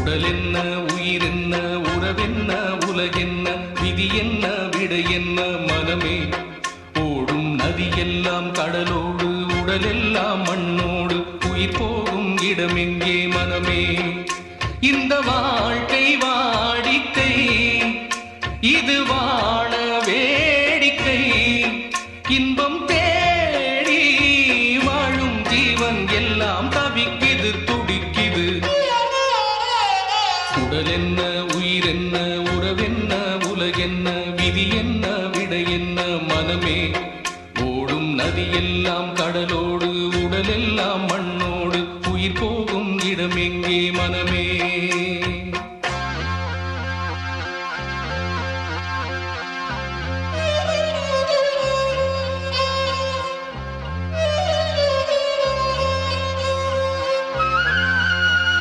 உடல் என்ன, உயிர் என்ன, உறவென்ன, உலகென்ன, விதி என்ன, விடை என்ன மனமே? ஓடும் நதி எல்லாம் கடலோடு, உடல் எல்லாம் மண்ணோடு, உயிர் போகும் இடமெங்கே மனமே? இந்த வாழ்க்கை வாடிக்கை, இது வாழ வேடிக்கை, இன்பம் தேடி வாழும் ஜீவன் எல்லாம் தவிக்குது துடிக்குது. உடல் என்ன, உயிர் என்ன, உறவென்ன, உலகென்ன, விதி என்ன, விடை என்ன மனமே? ஓடும் நதி எல்லாம் கடலோடு, உடல் எல்லாம் மண்ணோடு, உயிர் போகும் இடம் எங்கே மனமே?